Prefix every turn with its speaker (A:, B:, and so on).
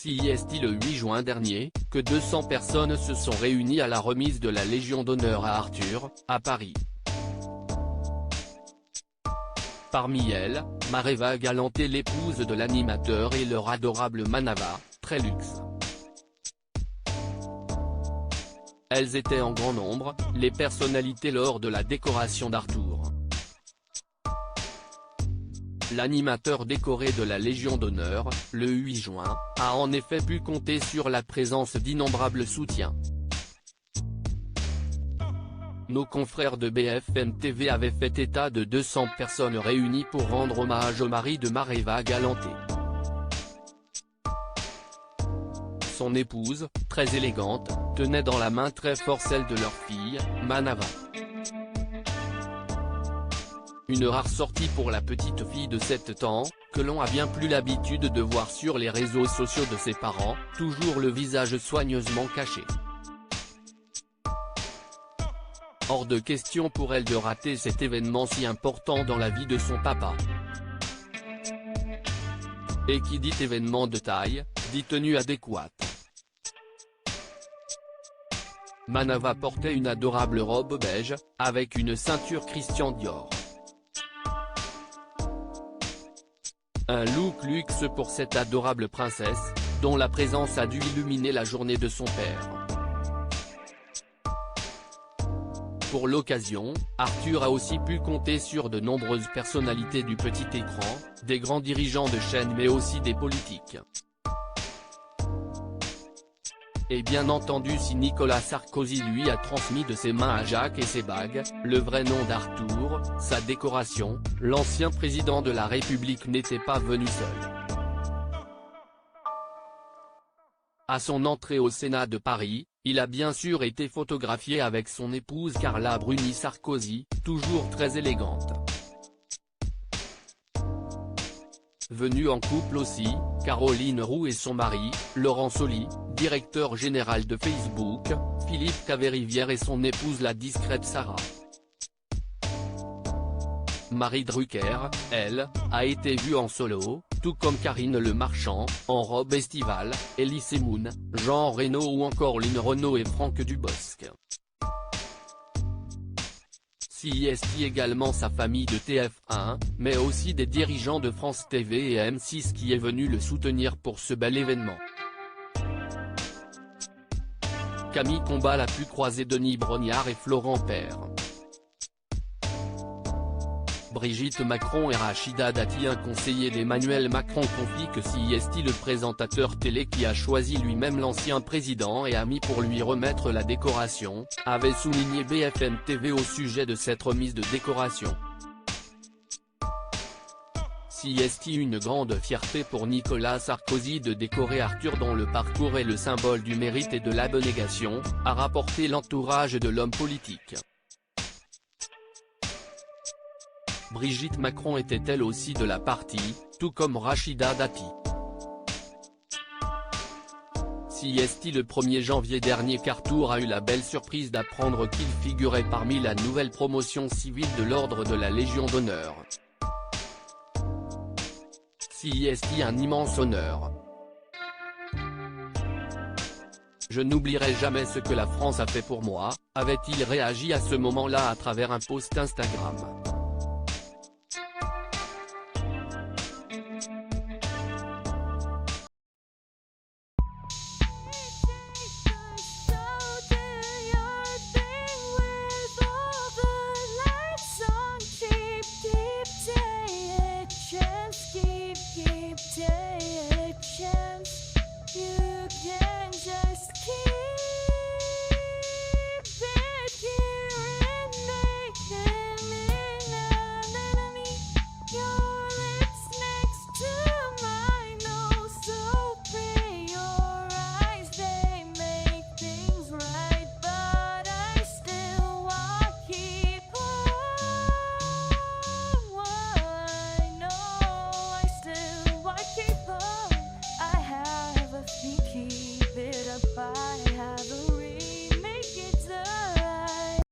A: CIST le 8 juin dernier, que 200 personnes se sont réunies à la remise de la Légion d'honneur à Arthur, à Paris. Parmi elles, Maréva Galanté, l'épouse de l'animateur, et leur adorable Manava, très luxe. Elles étaient en grand nombre, les personnalités lors de la décoration d'Arthur. L'animateur décoré de la Légion d'honneur, le 8 juin, a en effet pu compter sur la présence d'innombrables soutiens. Nos confrères de BFM TV avaient fait état de 200 personnes réunies pour rendre hommage au mari de Maréva Galanté. Son épouse, très élégante, tenait dans la main très fort celle de leur fille, Manava. Une rare sortie pour la petite fille de 7 ans, que l'on a bien plus l'habitude de voir sur les réseaux sociaux de ses parents, toujours le visage soigneusement caché. Hors de question pour elle de rater cet événement si important dans la vie de son papa. Et qui dit événement de taille, dit tenue adéquate. Manava portait une adorable robe beige, avec une ceinture Christian Dior. Un look luxe pour cette adorable princesse, dont la présence a dû illuminer la journée de son père. Pour l'occasion, Arthur a aussi pu compter sur de nombreuses personnalités du petit écran, des grands dirigeants de chaîne mais aussi des politiques. Et bien entendu, si Nicolas Sarkozy lui a transmis de ses mains à Jacques et ses bagues, le vrai nom d'Arthur, sa décoration, l'ancien président de la République n'était pas venu seul. À son entrée au Sénat de Paris, il a bien sûr été photographié avec son épouse Carla Bruni Sarkozy, toujours très élégante. Venue en couple aussi, Caroline Roux et son mari, Laurent Soli, directeur général de Facebook, Philippe Caverivière et son épouse la discrète Sarah. Marie Drucker, elle, a été vue en solo, tout comme Karine Le Marchand, en robe estivale, Elie Semoun, Jean Reno ou encore Lynn Renaud et Franck Dubosc. CIST également sa famille de TF1, mais aussi des dirigeants de France TV et M6 qui est venu le soutenir pour ce bel événement. Camille Combal a pu croiser Denis Brognard et Florent Père. Brigitte Macron et Rachida Dati, un conseiller d'Emmanuel Macron, confie que CIST, le présentateur télé qui a choisi lui-même l'ancien président et ami pour lui remettre la décoration, avait souligné BFM TV au sujet de cette remise de décoration. CIST, une grande fierté pour Nicolas Sarkozy de décorer Arthur dont le parcours est le symbole du mérite et de l'abnégation, a rapporté l'entourage de l'homme politique. Brigitte Macron était elle aussi de la partie, tout comme Rachida Dati. CIST le 1er janvier dernier qu'Arthur a eu la belle surprise d'apprendre qu'il figurait parmi la nouvelle promotion civile de l'ordre de la Légion d'honneur. CIST, un immense honneur. Je n'oublierai jamais ce que la France a fait pour moi, avait-il réagi à ce moment-là à travers un post Instagram.